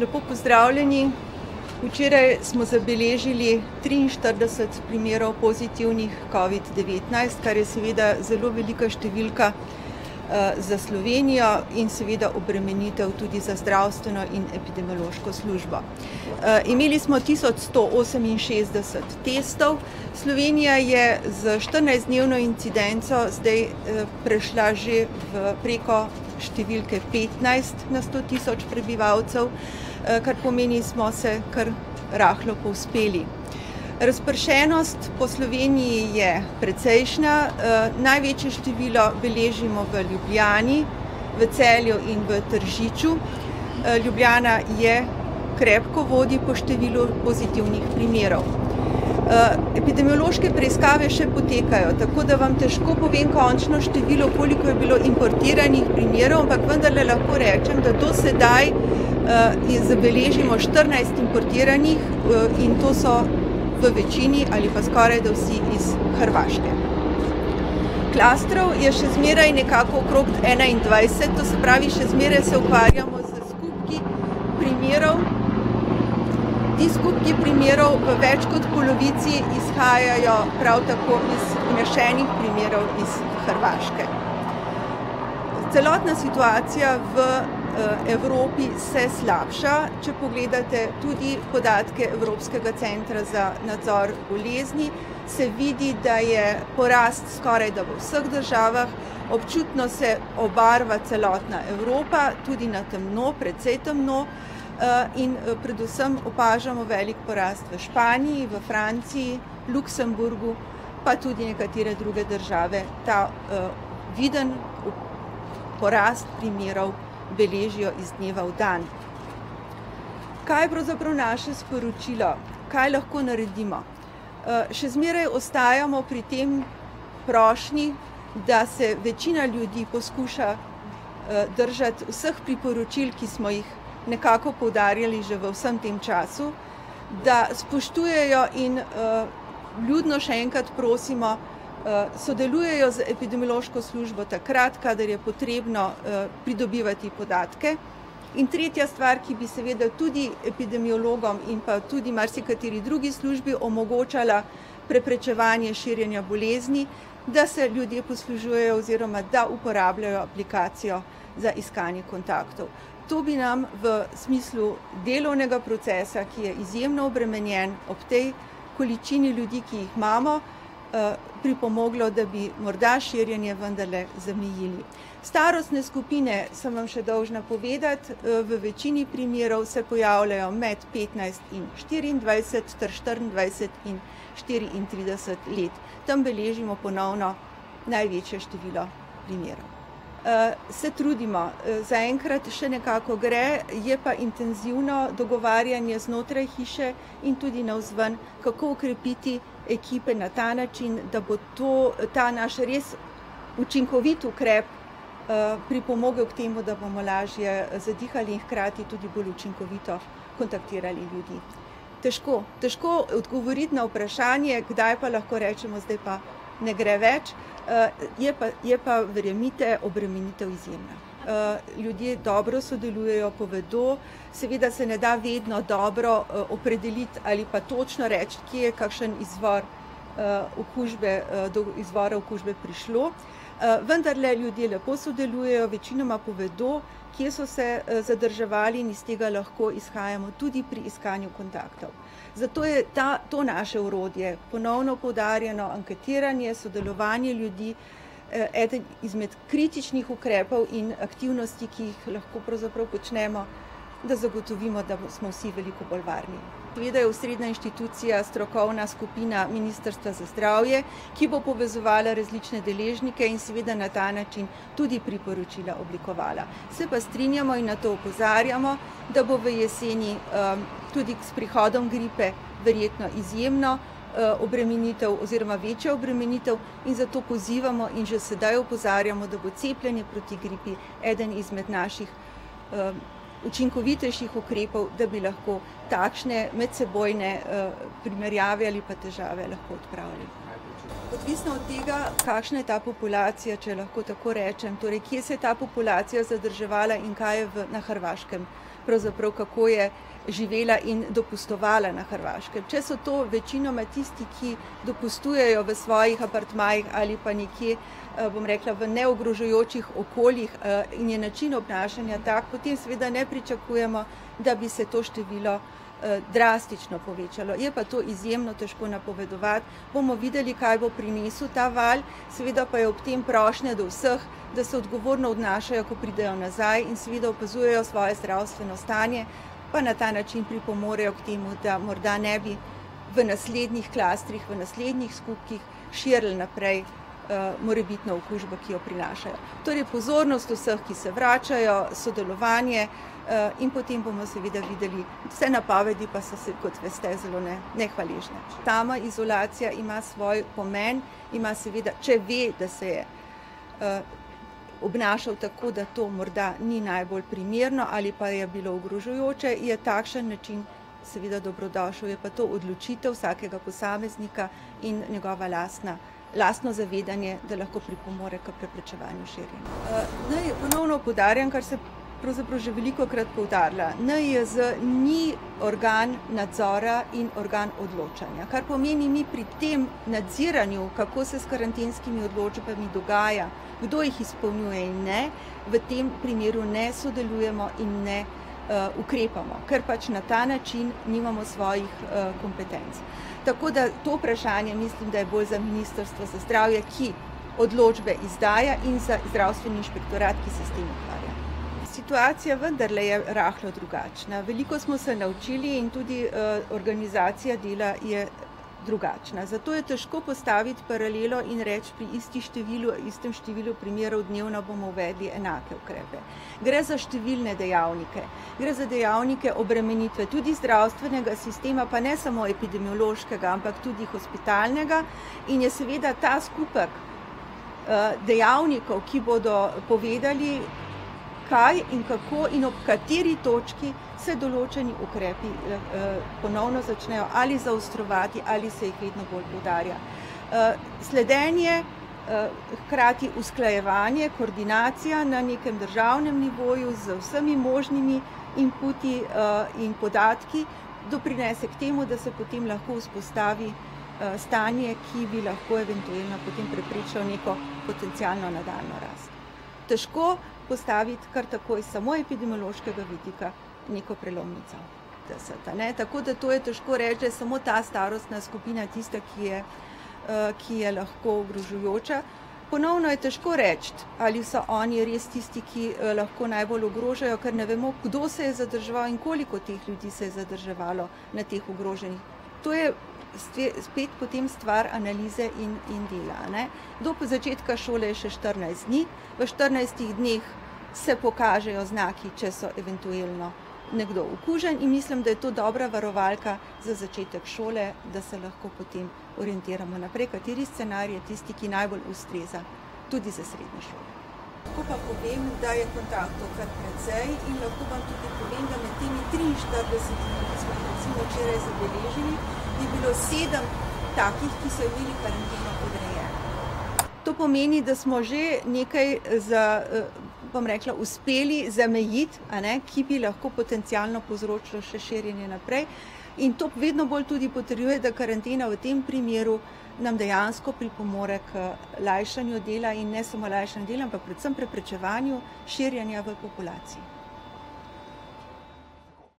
Lepo pozdravljeni. Včeraj smo zabeležili 43 primerov pozitivnih COVID-19, kar je seveda zelo velika številka za Slovenijo in seveda obremenitev tudi za zdravstveno in epidemiološko službo. Imeli smo 1168 testov. Slovenija je z 14-dnevno incidenco zdaj prešla že preko številke 15 na 100 tisoč prebivalcev, kar pomeni, smo se kar rahlo povzpeli. Razpršenost po Sloveniji je precejšnja. Največje število beležimo v Ljubljani, v Celju in v Tržiču. Ljubljana je krepko vodi po številu pozitivnih primerov. Epidemiološke preiskave še potekajo, tako da vam težko povem končno število, koliko je bilo importiranih primerov, ampak vendarle lahko rečem, da do sedaj zabeležimo 14 importiranih in to so v večini ali pa skoraj da vsi iz Hrvaške. Klastrov je še zmeraj nekako okrog 21, to se pravi, še zmeraj se ukvarjamo z skupki primerov. Ti skupki primerov v več kot polovici izhajajo prav tako iz vnešenih primerov iz Hrvaške. Celotna situacija v Evropi se slabša. Če pogledate tudi podatke Evropskega centra za nadzor bolezni, se vidi, da je porast skoraj da v vseh državah. Občutno se obarva celotna Evropa, tudi na temno, precej temno. In predvsem opažamo velik porast v Španiji, v Franciji, Luksemburgu, pa tudi nekatere druge države. Ta viden porast primerov beležijo iz dneva v dan. Kaj je pravzaprav naše sporočilo? Kaj lahko naredimo? Še zmeraj ostajamo pri tem prošnji, da se večina ljudi poskuša držati vseh priporočil, ki smo jih nekako poudarjali že v vsem tem času, da spoštujejo in vljudno še enkrat prosimo, sodelujejo z epidemiološko službo takrat, kadar je potrebno pridobivati podatke. In tretja stvar, ki bi seveda tudi epidemiologom in pa tudi marsikateri drugi službi omogočala preprečevanje širjenja bolezni, da se ljudje poslužujejo oziroma da uporabljajo aplikacijo za iskanje kontaktov. To bi nam v smislu delovnega procesa, ki je izjemno obremenjen ob tej količini ljudi, ki jih imamo, pripomoglo, da bi morda širjenje vendarle zamejili. Starostne skupine, sem vam še dolžna povedati, v večini primerov se pojavljajo med 15 in 24 ter 24 in 34 let. Tam beležimo ponovno največje število primerov. Se trudimo, zaenkrat še nekako gre, je pa intenzivno dogovarjanje znotraj hiše in tudi navzven, kako ukrepiti ekipe na ta način, da bo ta naš res učinkovit ukrep pripomogel k temu, da bomo lažje zadihali in hkrati tudi bolj učinkovito kontaktirali ljudi. Težko odgovoriti na vprašanje, kdaj pa lahko rečemo, zdaj pa ne gre več. Je pa, verjemite, obremenitev izjemna. Ljudje dobro sodelujejo, povedo, seveda se ne da vedno dobro opredeliti ali pa točno reči, kje je kakšen izvor okužbe prišlo. Vendarle ljudje lepo sodelujejo, večinoma povedo, kje so se zadrževali in iz tega lahko izhajamo tudi pri iskanju kontaktov. Zato je to naše orodje, ponovno poudarjeno anketiranje, sodelovanje ljudi, eden izmed kritičnih ukrepov in aktivnosti, ki jih lahko pravzaprav počnemo, da zagotovimo, da smo vsi veliko bolj varni. Seveda je osrednja inštitucija strokovna skupina Ministrstva za zdravje, ki bo povezovala različne deležnike in seveda na ta način tudi priporočila oblikovala. Se pa strinjamo in na to opozarjamo, da bo v jeseni tudi s prihodom gripe verjetno izjemno obremenitev oziroma večja obremenitev in zato pozivamo in že sedaj opozarjamo, da bo cepljenje proti gripi eden izmed naših učinkovitejših ukrepov, da bi lahko takšne medsebojne primerjave ali pa težave lahko odpravili. Odvisno od tega, kakšna je ta populacija, če lahko tako rečem, torej kje se je ta populacija zadrževala in kaj je na Hrvaškem pravzaprav kako je živela in dopustovala na Hrvaškem. Če so to večinoma tisti, ki dopustujejo v svojih apartmajih ali pa nekje, bom rekla, v neogrožujočih okoljih in je način obnašanja tak, potem seveda ne pričakujemo, da bi se to število drastično povečalo. Je pa to izjemno težko napovedovati. Bomo videli, kaj bo prinesel ta val, seveda pa je ob tem prošnja do vseh, da se odgovorno odnašajo, ko pridejo nazaj in seveda opazujejo svoje zdravstveno stanje, pa na ta način pripomorejo k temu, da morda ne bi v naslednjih klastrih, v naslednjih skupkih širili naprej morebitno okužbo, ki jo prinašajo. Torej pozornost vseh, ki se vračajo, sodelovanje in potem bomo seveda videli, vse napovedi pa so se, kot veste, zelo nehvaležne. Sama izolacija ima svoj pomen, ima seveda, če ve, da se je obnašal tako, da to morda ni najbolj primerno ali pa je bilo ogrožujoče, je takšen način seveda dobrodošel, je pa to odločitev vsakega posameznika in njegova lastno zavedanje, da lahko pripomore k preprečevanju širjenja. Naj ponovno poudarjam, kar se pravzaprav že velikokrat poudarila. NIJZ ni organ nadzora in organ odločanja, kar pomeni, mi pri tem nadziranju, kako se s karantenskimi odločbami dogaja, kdo jih izpolnjuje in ne, v tem primeru ne sodelujemo in ne ukrepamo, ker pač na ta način nimamo svojih kompetenc. Tako da to vprašanje mislim, da je bolj za Ministrstvo za zdravje, ki odločbe izdaja, in za zdravstveni inšpektorat, ki se s tem ukvarja. Situacija vendarle je rahlo drugačna. Veliko smo se naučili in tudi organizacija dela je drugačna. Zato je težko postaviti paralelo in reči, pri istem številu primerov dnevno bomo uvedli enake ukrepe. Gre za številne dejavnike. Gre za dejavnike obremenitve tudi zdravstvenega sistema, pa ne samo epidemiološkega, ampak tudi hospitalnega, in je seveda ta skupek dejavnikov, ki bodo povedali, kaj in kako in ob kateri točki se določeni ukrepi ponovno začnejo ali zaostrovati ali se jih vedno bolj poudarja. Sledenje, hkrati usklajevanje, koordinacija na nekem državnem nivoju z vsemi možnimi inputi in podatki doprinese k temu, da se potem lahko vzpostavi stanje, ki bi lahko eventualno potem preprečilo neko potencialno nadaljnjo rast. Težko postaviti kar takoj samo epidemiološkega vidika neko prelomnico. Tako da to je težko reči, da je samo ta starostna skupina tista, ki je lahko ogrožujoča. Ponovno je težko reči, ali so oni res tisti, ki lahko najbolj ogrožajo, ker ne vemo, kdo se je zadrževal in koliko teh ljudi se je zadrževalo na teh ogroženih. To je spet potem stvar analize in dela. Do začetka šole je še 14 dni. V 14 dneh se pokažejo znaki, če so eventualno nekdo okužen, in mislim, da je to dobra varovalka za začetek šole, da se lahko potem orientiramo naprej, kateri scenarij je tisti, ki najbolj ustreza tudi za srednje šole. Lahko pa povem, da je kontaktov kar precej in lahko vam tudi povem, da med temi 43, ki smo jih recimo včeraj zabeležili, je bilo 7 takih, ki so imeli karanteno odrejeno. To pomeni, da smo že nekaj uspeli zamejiti, ki bi lahko potencialno povzročilo še širjenje naprej. In to vedno bolj tudi potrjuje, da karantena v tem primeru nam dejansko pripomore k lajšanju dela in ne samo lajšanju dela, ampak predvsem preprečevanju širjenja v populaciji.